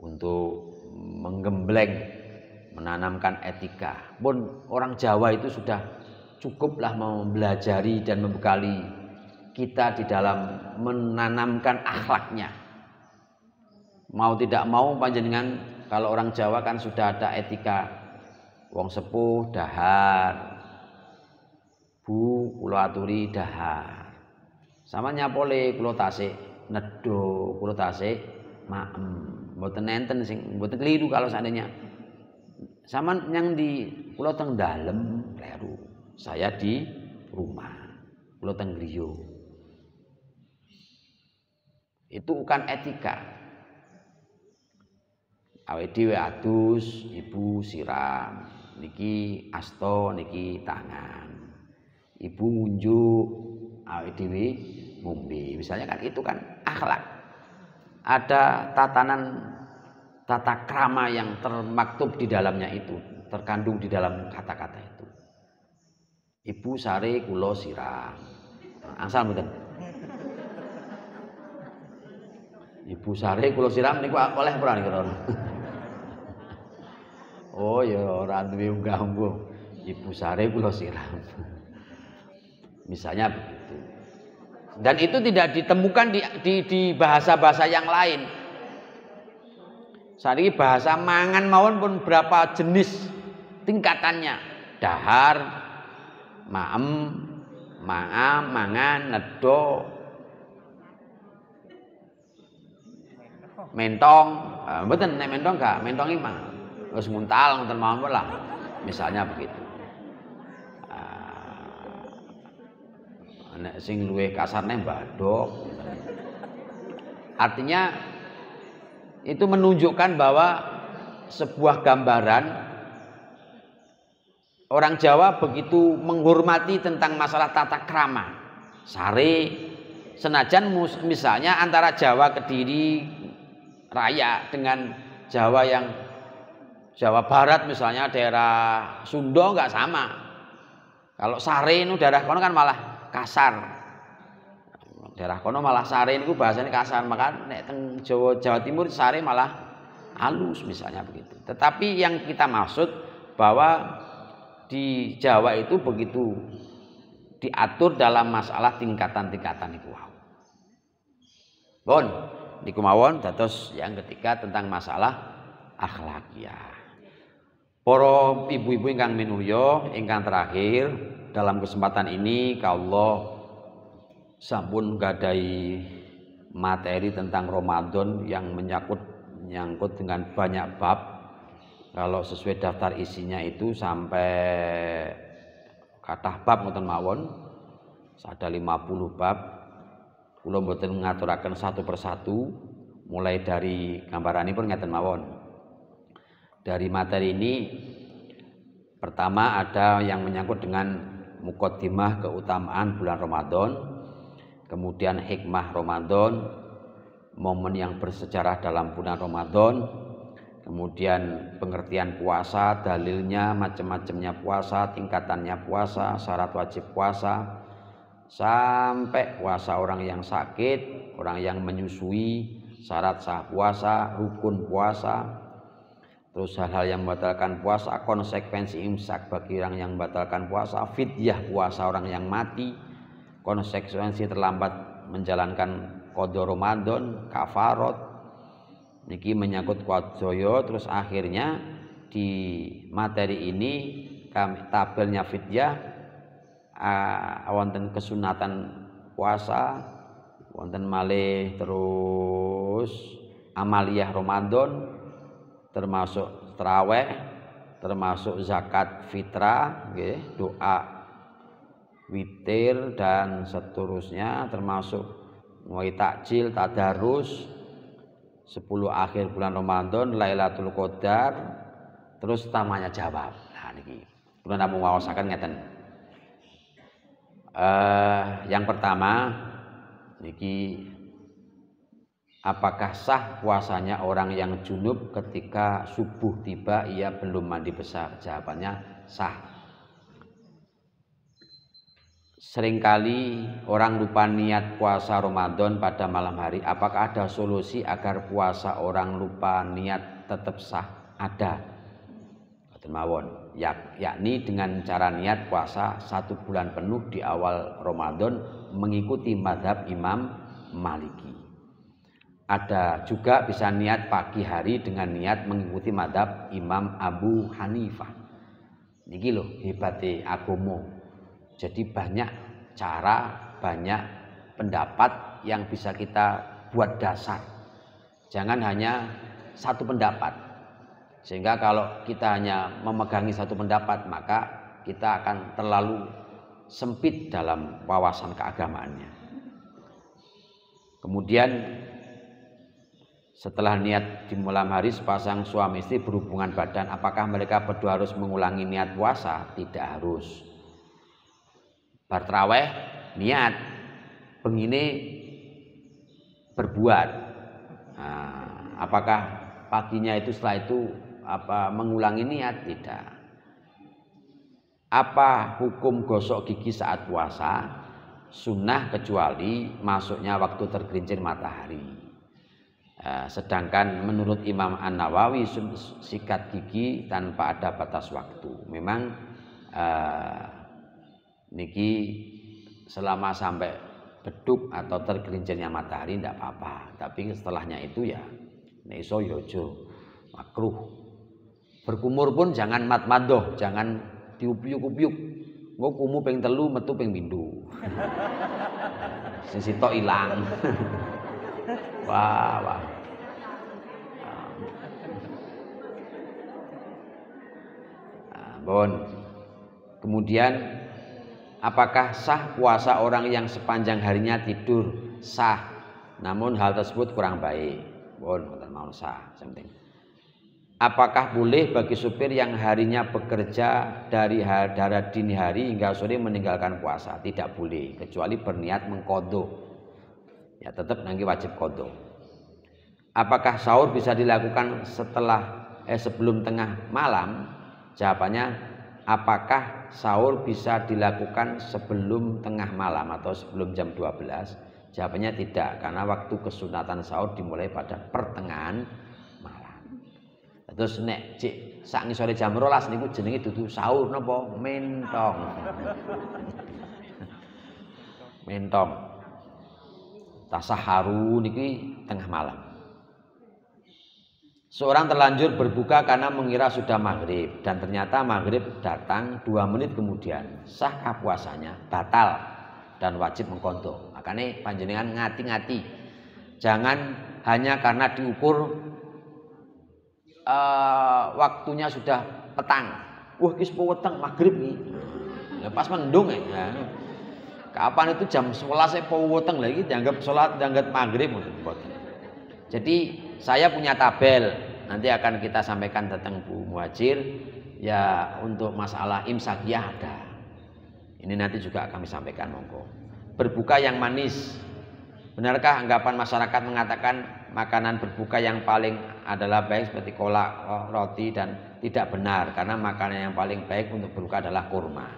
A: untuk menggembleng, menanamkan etika. Pun orang Jawa itu sudah cukuplah mempelajari dan membekali kita di dalam menanamkan akhlaknya. Mau tidak mau panjenengan, kalau orang Jawa kan sudah ada etika. Wong sepuh dahar, Bu kula aturi dahar. Sama nyapole kula tasik nedho, kula tasik maem. Mboten enten sing mboten keliru kalau seandainya. Sama yang di kula teng dalem kleru. Saya di rumah. Kula teng griya. Itu bukan etika. Awake dhewe adus, ibu siram. Niki asto, niki tangan. Ibu ngunjuk, awake dhewe ngombe. Misalnya kan itu kan akhlak. Ada tatanan tata krama yang termaktub di dalamnya itu, terkandung di dalam kata-kata itu. Ibu sare kula siram. Angsal mboten? Ibu sare kula siram niku oleh ora niku? Oh ya ora duwe unggah-ungguh. Ibu sare kula siram. Misalnya begitu. Dan itu tidak ditemukan di bahasa-bahasa yang lain. Saat ini bahasa mangan mawon pun berapa jenis tingkatannya. Dahar, maem, maam, mangan, nedho, mentong. Mboten nek mentong gak, mentong iki mah wis nguntal ngoten mawon lah. Misalnya begitu. Nek sing luwih kasarne mbadok. Artinya itu menunjukkan bahwa sebuah gambaran orang Jawa begitu menghormati tentang masalah tata krama. Sare, senajan misalnya antara Jawa Kediri Raya dengan Jawa yang Jawa Barat misalnya daerah Sunda nggak sama. Kalau sare itu daerah kono kan malah kasar. Daerah kono malah sare niku bahasane kasar, maka nek teng Jawa Timur sare malah halus misalnya begitu. Tetapi yang kita maksud bahwa di Jawa itu begitu diatur dalam masalah tingkatan-tingkatan niku wau. Pun niku mawon dados yang ketiga tentang masalah akhlakiyah. Para ibu-ibu ingkang minulya, ingkang terakhir dalam kesempatan ini Allah sampun gadai materi tentang Ramadan yang menyangkut dengan banyak bab. Kalau sesuai daftar isinya itu sampai kathah bab ngoten mawon. Ada 50 bab. Kula mboten ngaturaken satu persatu mulai dari gambaranipun ngeten mawon. Dari materi ini Pertama ada yang menyangkut dengan mukaddimah keutamaan bulan Ramadan, kemudian hikmah Ramadan, momen yang bersejarah dalam bulan Ramadan, kemudian pengertian puasa, dalilnya, macam-macamnya puasa, tingkatannya puasa, syarat wajib puasa, sampai puasa orang yang sakit, orang yang menyusui, syarat sah puasa, rukun puasa, terus hal-hal yang membatalkan puasa, konsekuensi imsak bagi orang yang membatalkan puasa, fidyah puasa orang yang mati, konsekuensi terlambat menjalankan qada Ramadan, kafarat. Niki menyangkut qadaya. Terus akhirnya di materi ini tabelnya fidyah, wonten kesunatan puasa, wonten malih terus amaliyah Ramadan, termasuk tarawih, termasuk zakat fitrah, doa witir dan seterusnya, termasuk mulai takjil, tadarus, 10 akhir bulan Ramadan, Lailatul Qadar, terus tamanya jawab. Nah niki kula namung waosaken ngeten. Yang pertama niki, apakah sah puasanya orang yang junub ketika subuh tiba ia belum mandi besar? Jawabannya sah. Seringkali orang lupa niat puasa Ramadan pada malam hari. Apakah ada solusi agar puasa orang lupa niat tetap sah? Ada. Mawon, yakni dengan cara niat puasa 1 bulan penuh di awal Ramadan mengikuti mazhab Imam Maliki. Ada juga bisa niat pagi hari dengan niat mengikuti mazhab Imam Abu Hanifah. Niki lho hebate agama. Jadi banyak cara, banyak pendapat yang bisa kita buat dasar. Jangan hanya satu pendapat. Sehingga kalau kita hanya memegangi satu pendapat, maka kita akan terlalu sempit dalam wawasan keagamaannya. Kemudian setelah niat di malam hari, sepasang suami istri berhubungan badan, apakah mereka berdua harus mengulangi niat puasa? Tidak harus. Bar traweh niat, pengine berbuat. Nah, apakah paginya itu setelah itu mengulangi niat? Tidak. Apa hukum gosok gigi saat puasa? Sunnah kecuali masuknya waktu tergelincir matahari. Sedangkan menurut Imam An-Nawawi sikat gigi tanpa ada batas waktu. Memang niki selama sampai beduk atau tergelincirnya matahari tidak apa-apa. Tapi setelahnya itu ya nek iso ya aja makruh. Berkumur pun jangan mat-madoh, jangan diupiuk-upiuk. Engko kumu ping 3 metu ping 7. Sing sitok ilang. Wah. Bon. Kemudian apakah sah puasa orang yang sepanjang harinya tidur? Sah. Namun hal tersebut kurang baik. Bon, mboten mau sah, penting. Apakah boleh bagi supir yang harinya bekerja dari dini hari hingga sore meninggalkan puasa? Tidak boleh, kecuali berniat mengqadha. Ya tetap nanti wajib qadha. Apakah sahur bisa dilakukan sebelum tengah malam? Jawabannya, apakah sahur bisa dilakukan sebelum tengah malam atau sebelum jam 12? Jawabannya tidak, karena waktu kesunatan sahur dimulai pada pertengahan malam. Terus nek cik sak ngisore jam 12 niku jenenge dudu sahur napa? Mentong. Mentong. Tasaharu niki tengah malam. Seorang terlanjur berbuka karena mengira sudah maghrib dan ternyata maghrib datang 2 menit kemudian. Sahkah puasanya? Batal dan wajib mengqadha. Makanya panjenengan ngati-ngati. Jangan hanya karena diukur waktunya sudah petang. Wah, kis petang maghrib nih. Ya pas mendung ya. Kapan itu jam 11 petang lagi dianggap sholat, dianggap maghrib. Jadi saya punya tabel, nanti akan kita sampaikan tentang Bu Muhajir Ya untuk masalah imsakiyah ada. Ini nanti juga kami sampaikan, monggo. Berbuka yang manis. Benarkah anggapan masyarakat mengatakan makanan berbuka yang paling adalah baik seperti kolak, roti, dan tidak benar, karena makanan yang paling baik untuk berbuka adalah kurma.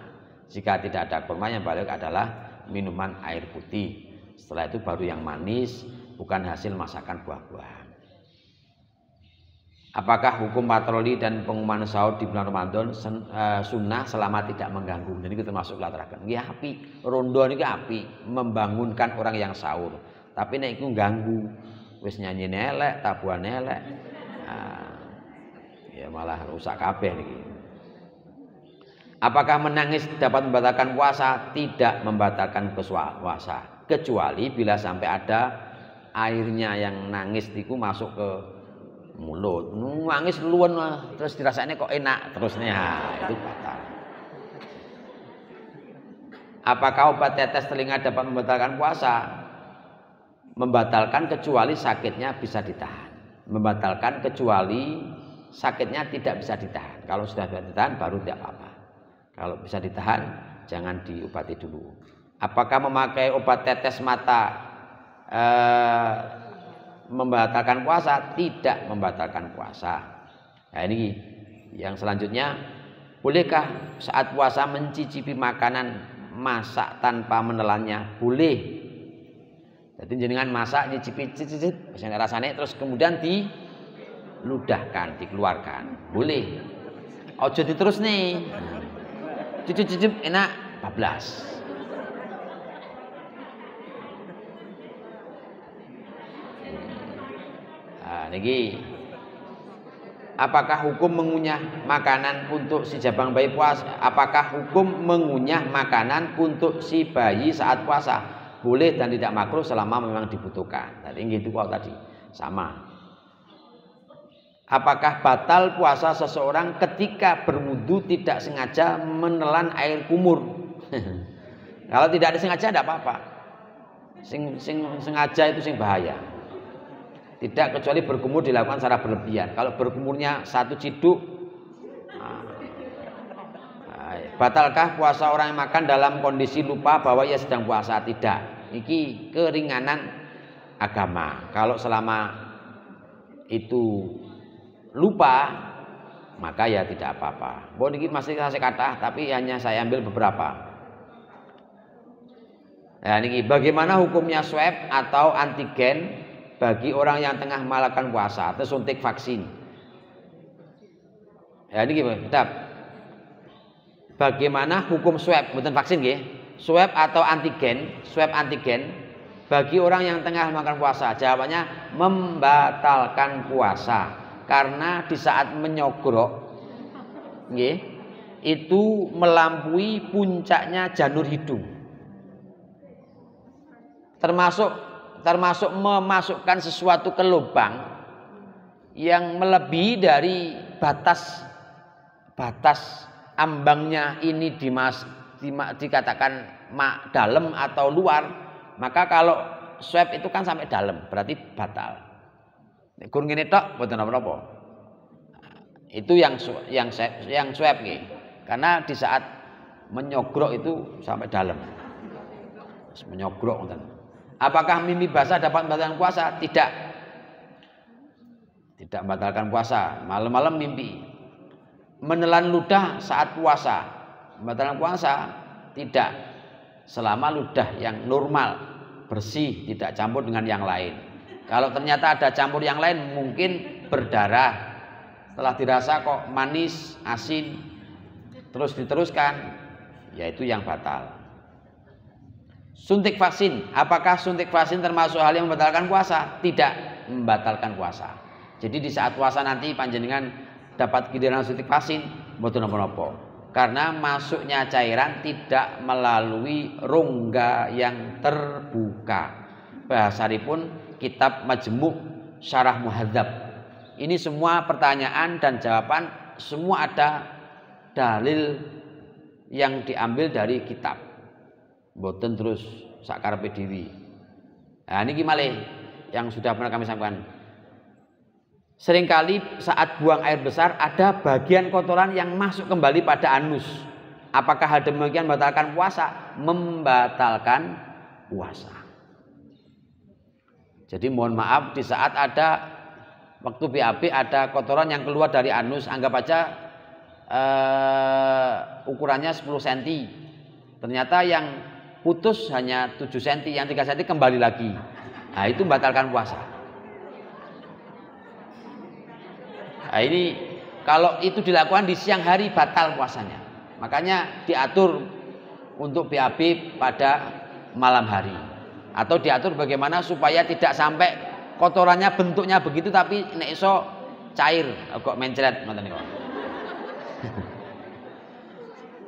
A: Jika tidak ada kurma, yang baik adalah minuman air putih. Setelah itu baru yang manis, bukan hasil masakan buah-buahan. Apakah hukum patroli dan pengumuman sahur di bulan Ramadan sunnah selama tidak mengganggu? Jadi kita masuk laterakan. Nggih api, rondo niki api, membangunkan orang yang sahur. Tapi nek iku ganggu, wis nyanyi elek, tabuhan elek. Ya malah rusak kabeh niki. Apakah menangis dapat membatalkan puasa? Tidak membatalkan puasa, kecuali bila sampai ada airnya yang nangis niku masuk ke mulut, nangis luwen terus dirasanya kok enak terusnya, itu batal. Apakah obat tetes telinga dapat membatalkan puasa? Membatalkan kecuali sakitnya bisa ditahan. Membatalkan kecuali sakitnya tidak bisa ditahan. Kalau sudah bisa ditahan baru tidak apa-apa. Kalau bisa ditahan jangan diobati dulu. Apakah memakai obat tetes mata membatalkan puasa? Tidak membatalkan puasa. Nah ini yang selanjutnya, bolehkah saat puasa mencicipi makanan masak tanpa menelannya? Boleh. Jadi jenengan masak nyicipi cicip rasanya terus kemudian diludahkan, dikeluarkan. Boleh. Ojo diterus nih. Cicip enak bablas. Niki, apakah hukum mengunyah makanan untuk si jabang bayi puasa? Apakah hukum mengunyah makanan untuk si bayi saat puasa? Boleh dan tidak makruh selama memang dibutuhkan. Tadi gitu kok tadi sama. Apakah batal puasa seseorang ketika berwudu tidak sengaja menelan air kumur? Kalau tidak disengaja tidak apa-apa. Sing sengaja itu sing bahaya. Tidak kecuali berkumur dilakukan secara berlebihan. Kalau berkumurnya satu ciduk, batalkah puasa orang yang makan dalam kondisi lupa bahwa ia sedang puasa? Tidak. Ini keringanan agama. Kalau selama itu lupa, maka ya tidak apa-apa. Bon ini masih saya kata, tapi hanya saya ambil beberapa. Nah, ini bagaimana hukumnya swab atau antigen bagi orang yang tengah melakukan puasa atau suntik vaksin? Ya ini gimana? Bagaimana hukum swab, bukan vaksin nggih? Swab atau antigen, swab antigen bagi orang yang tengah melakukan puasa? Jawabannya membatalkan puasa. Karena di saat menyogrok nggih, itu melampaui puncaknya janur hidung. Termasuk memasukkan sesuatu ke lubang yang melebihi dari batas ambangnya ini dikatakan dalam atau luar, maka kalau swab itu kan sampai dalam, berarti batal. Nek kur ngene tok mboten napa-napa. Itu yang swab nggih. Karena di saat menyogrok itu sampai dalam. Menyogrok ngoten. Apakah mimpi basah dapat membatalkan puasa? Tidak. Tidak membatalkan puasa. Malam-malam mimpi. Menelan ludah saat puasa membatalkan puasa? Tidak. Selama ludah yang normal, bersih, tidak campur dengan yang lain. Kalau ternyata ada campur yang lain, mungkin berdarah. Setelah dirasa kok manis, asin, terus diteruskan, yaitu yang batal. Suntik vaksin, apakah suntik vaksin termasuk hal yang membatalkan puasa? Tidak membatalkan puasa. Jadi di saat puasa nanti panjenengan dapat giliran suntik vaksin, mboten napa-napa. Karena masuknya cairan tidak melalui rongga yang terbuka. Bahasaripun kitab Majmu' Syarah Muhadzab. Ini semua pertanyaan dan jawaban semua ada dalil yang diambil dari kitab. Mboten terus sakarepe dhewe. Nah niki malih yang sudah pernah kami sampaikan. Seringkali saat buang air besar ada bagian kotoran yang masuk kembali pada anus. Apakah hal demikian membatalkan puasa? Membatalkan puasa. Jadi mohon maaf, di saat ada waktu BAB ada kotoran yang keluar dari anus, anggap aja ukurannya 10 cm. Ternyata yang putus hanya 7 cm, yang 3 cm kembali lagi. Nah, itu membatalkan puasa. Nah, ini kalau itu dilakukan di siang hari batal puasanya. Makanya diatur untuk BAB pada malam hari. Atau diatur bagaimana supaya tidak sampai kotorannya bentuknya begitu tapi nek iso cair, kok mencret ngoten niku.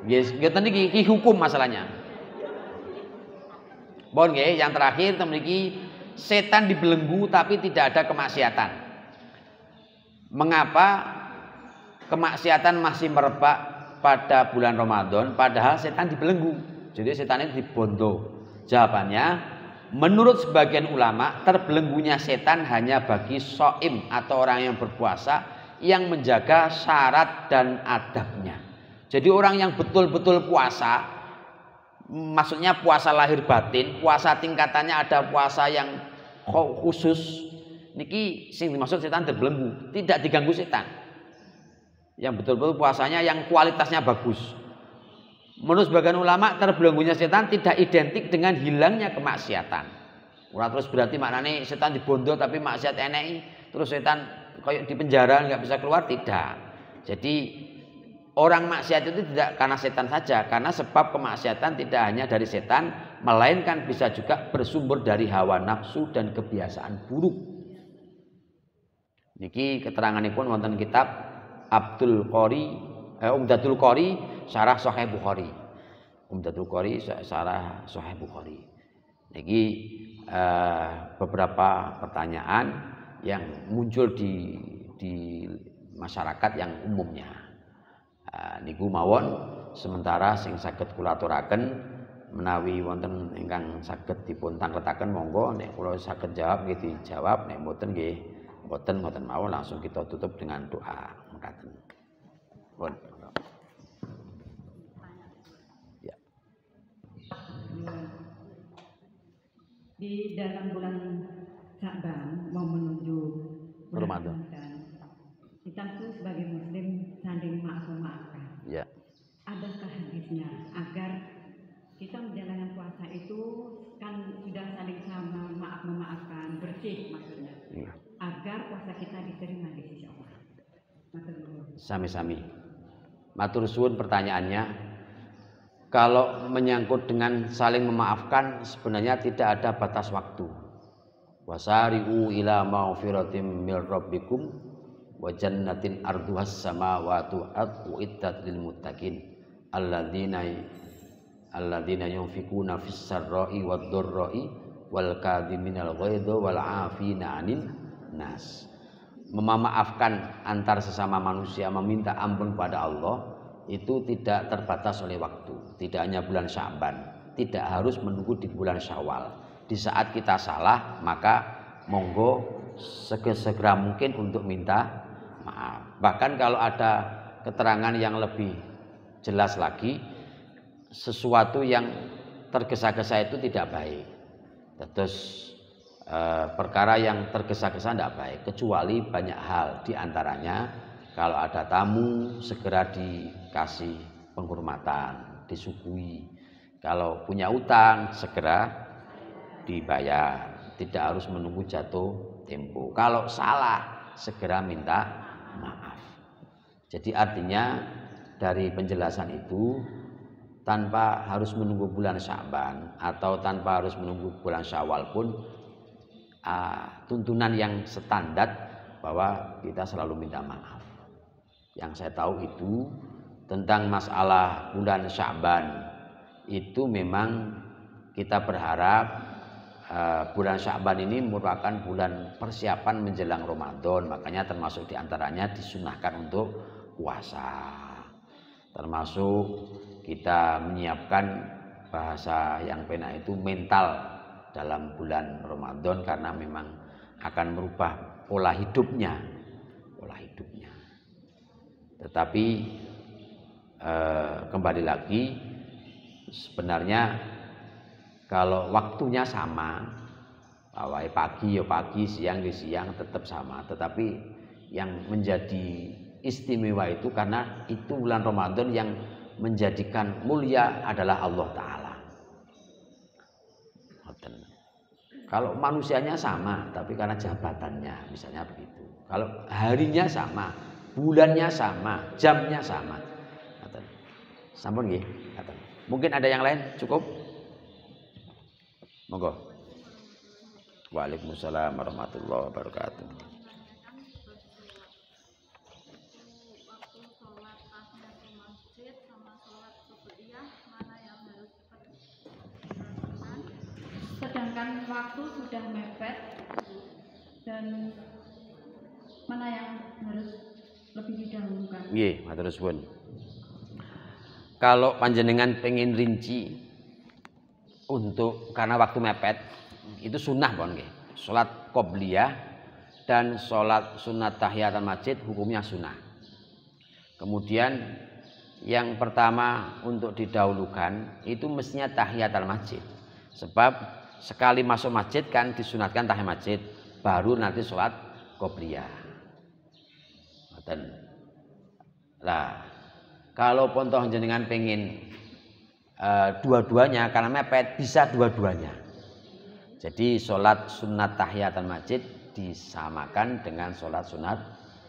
A: Yes, ngoten iki hukum masalahnya. Bon nggih, yang terakhir memiliki setan dibelenggu tapi tidak ada kemaksiatan. Mengapa kemaksiatan masih merebak pada bulan Ramadan padahal setan dibelenggu? Jadi setan itu dibondo. Jawabannya, menurut sebagian ulama, terbelenggunya setan hanya bagi shaim atau orang yang berpuasa yang menjaga syarat dan adabnya. Jadi orang yang betul-betul puasa, maksudnya puasa lahir batin, puasa tingkatannya ada puasa yang khusus, niki sing dimaksud setan terbelenggu, tidak diganggu setan. Yang betul-betul puasanya yang kualitasnya bagus. Menurut sebagian ulama, terbelenggunya setan tidak identik dengan hilangnya kemaksiatan. Ora terus berarti maknanya setan dibondo tapi maksiat eneki, terus setan kayak di penjara nggak bisa keluar, tidak. Jadi orang maksiat itu tidak karena setan saja, karena sebab kemaksiatan tidak hanya dari setan, melainkan bisa juga bersumber dari hawa nafsu dan kebiasaan buruk. Niki keteranganipun wonten kitab Umdatul Qori Syarah Sahih Bukhari. Umdatul Qori Syarah Sahih Bukhari. Niki beberapa pertanyaan yang muncul di masyarakat yang umumnya. Niku mawon sementara sing saged kula aturaken menawi wonten ingkang saged dipun tangletaken monggo, nek kula saged jawab nggih dijawab, nek mboten nggih mboten mawon langsung kita tutup dengan doa mekaten. Pun. Ya.
B: Di dalam bulan Sya'ban mau menuju
A: Ramadan,
B: kita tuh sebagai muslim saling maafkan.
A: Ya.
B: Adakah hadisnya agar kita menjalankan puasa itu kan sudah saling sama memaafkan, bersih maksudnya. Ya. Agar puasa kita diterima di sisi Allah.
A: Sami-sami. Matur suwun pertanyaannya. Kalau menyangkut dengan saling memaafkan sebenarnya tidak ada batas waktu. Wasari'u ila maghfiratin mir rabbikum wa jannatin arduhas samawati uiddat lil muttaqin alladzina yunfikuna fis sarra'i wad dharra'i wal kadhiminal ghaidha wal 'afina 'anil nas. Memaafkan antar sesama manusia, meminta ampun pada Allah itu tidak terbatas oleh waktu. Tidak hanya bulan Sya'ban, tidak harus menunggu di bulan Syawal. Di saat kita salah, maka monggo segera mungkin untuk minta maaf. Bahkan kalau ada keterangan yang lebih jelas lagi, sesuatu yang tergesa-gesa itu tidak baik. Terus perkara yang tergesa-gesa tidak baik, kecuali banyak hal. Di antaranya kalau ada tamu segera dikasih penghormatan, disuguhi. Kalau punya utang segera dibayar, tidak harus menunggu jatuh tempo. Kalau salah segera minta maaf. Jadi artinya dari penjelasan itu, tanpa harus menunggu bulan Sya'ban atau tanpa harus menunggu bulan Syawal pun tuntunan yang standar bahwa kita selalu minta maaf. Yang saya tahu itu tentang masalah bulan Sya'ban itu memang kita berharap bulan Sya'ban ini merupakan bulan persiapan menjelang Ramadan, makanya termasuk diantaranya disunahkan untuk puasa, termasuk kita menyiapkan bahasa yang penak itu mental dalam bulan Ramadan karena memang akan merubah pola hidupnya pola hidupnya. Tetapi kembali lagi, sebenarnya kalau waktunya sama, pagi ya pagi, siang ya siang, tetap sama. Tetapi yang menjadi istimewa itu karena itu bulan Ramadan yang menjadikan mulia adalah Allah Ta'ala. Kalau manusianya sama, tapi karena jabatannya, misalnya begitu. Kalau harinya sama, bulannya sama, jamnya sama. Sampun nggih. Mungkin ada yang lain, cukup? Monggo. Waalaikumsalam warahmatullahi wabarakatuh.
B: Sedangkan waktu sudah mepet dan mana yang harus lebih didahulukan?
A: Nggih, matur suwun. Kalau panjenengan pengen rinci untuk karena waktu mepet, itu sunnah pon nggih. Salat qobliyah dan salat sunat tahiyatul masjid hukumnya sunnah. Kemudian yang pertama untuk didahulukan itu mestinya tahiyatul masjid. Sebab sekali masuk masjid kan disunatkan tahiyat masjid, baru nanti sholat qobliyah. Lah, kalau pontoh jenengan pengen dua-duanya karena mepet, bisa dua-duanya. Jadi sholat sunat tahiyatul masjid disamakan dengan sholat sunat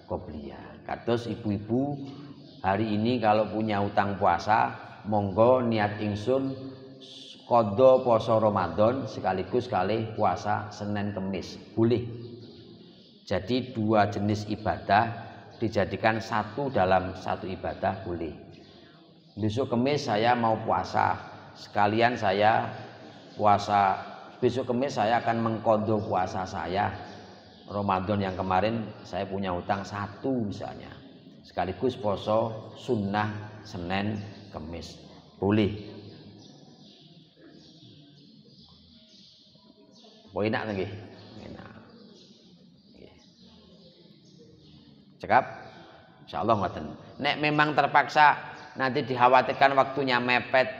A: qobliyah. Kados ibu-ibu hari ini kalau punya utang puasa, monggo niat ingsun qadha poso Ramadan sekaligus kali puasa Senin Kemis, boleh. Jadi dua jenis ibadah dijadikan satu dalam satu ibadah, boleh. Besok Kemis saya mau puasa, sekalian saya puasa. Besok Kemis saya akan mengqadha puasa saya Ramadan yang kemarin saya punya utang satu misalnya, sekaligus poso sunnah Senin Kemis, boleh. Enak lagi, enak. Cekap, insyaallah ngoten. Nek memang terpaksa nanti dikhawatirkan waktunya mepet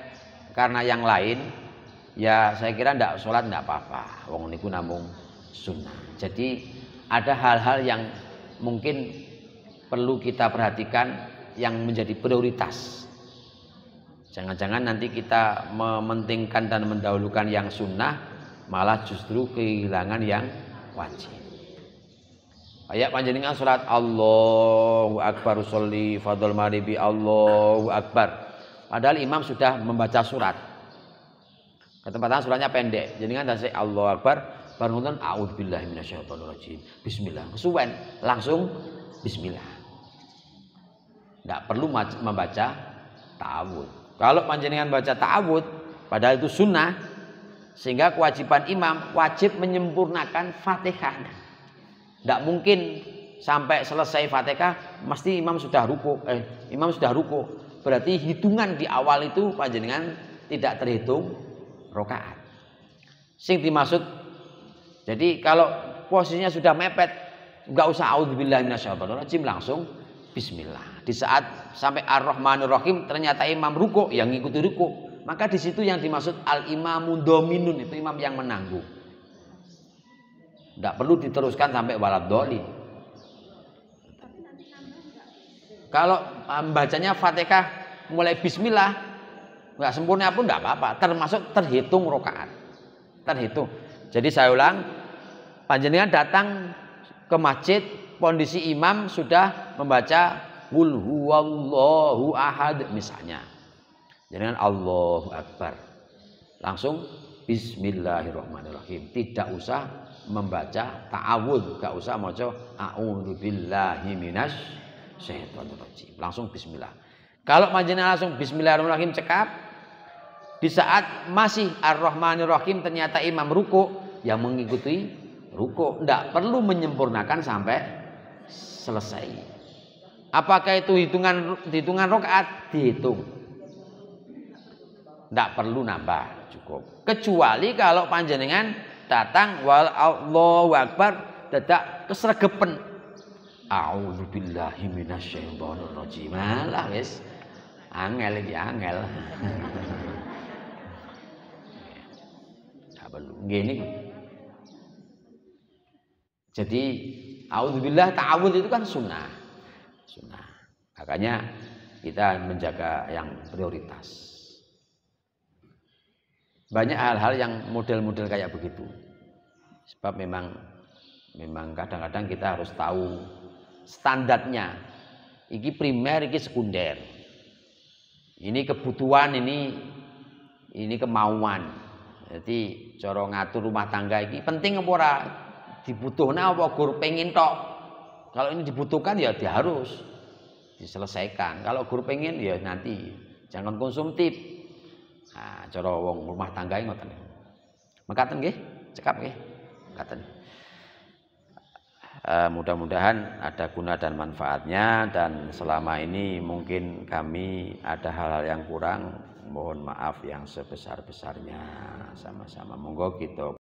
A: karena yang lain, ya saya kira ndak sholat ndak apa-apa. Wong niku namung sunnah. Jadi ada hal-hal yang mungkin perlu kita perhatikan yang menjadi prioritas. Jangan-jangan nanti kita mementingkan dan mendahulukan yang sunnah, malah justru kehilangan yang wajib. Kayak panjenengan salat Allahu Akbar sholli fardhul maghribi Allahu Akbar. Padahal imam sudah membaca surat. Ketempatan suratnya pendek. Jenengan dasih Allahu Akbar, baru nonton a'udzubillahi minasyaitonirrajim. Bismillah. Kesuwen langsung bismillah. Enggak perlu membaca ta'awudz. Kalau panjenengan baca ta'awudz, padahal itu sunnah, sehingga kewajiban imam wajib menyempurnakan Fatihahnya. Tidak mungkin sampai selesai Fatihah mesti imam sudah ruku. Imam sudah ruku. Berarti hitungan di awal itu panjenengan tidak terhitung rakaat. Sing dimaksud, jadi kalau posisinya sudah mepet, enggak usah auzubillahi minasyaitonirrajim, langsung bismillah. Di saat sampai Ar-Rahmanir Rahim ternyata imam ruku, yang ngikuti ruku, maka di situ yang dimaksud al-imamu dominun, itu imam yang menanggung. Tidak perlu diteruskan sampai waladhdallin. Kalau bacanya Fatihah mulai bismillah nggak sempurna pun tidak apa-apa, termasuk terhitung rakaat. Terhitung. Jadi saya ulang, panjenengan datang ke masjid, kondisi imam sudah membaca qul huwallahu ahad misalnya. Jangan Allahu Akbar, langsung Bismillahirrahmanirrahim. Tidak usah membaca ta'awudz, tidak usah maca a'udzubillahi minasyaitonirrajim, langsung bismillah. Kalau panjenengan langsung Bismillahirrahmanirrahim cekap, di saat masih Ar-Rahmanirrahim ternyata imam ruku, yang mengikuti ruku, tidak perlu menyempurnakan sampai selesai. Apakah itu hitungan rakaat? Dihitung. Tidak perlu nambah, cukup. Kecuali kalau panjenengan datang wal Allahu Akbar dadak kesregepen. a'udzubillahi minasyaitonir rajim. Malah wis angel iki angel. Apa ngene. Jadi a'udzubillah ta'awudz itu kan sunnah. Sunnah. Makanya kita menjaga yang prioritas. Banyak hal-hal yang model-model kayak begitu. Sebab memang kadang-kadang kita harus tahu standarnya. Iki primer, iki sekunder. Ini kebutuhan, ini kemauan. Jadi cara ngatur rumah tangga ini penting apa ora? Dibutuhna apa gur pengen tok? Kalau ini dibutuhkan ya dia harus diselesaikan. Kalau gur pengen ya nanti jangan konsumtif. Nah, cara wong rumah tangga ngoten. Mekaten nggih, cekap nggih. Mekaten. Mudah-mudahan ada guna dan manfaatnya, dan selama ini mungkin kami ada hal-hal yang kurang, mohon maaf yang sebesar-besarnya. Sama-sama monggo kita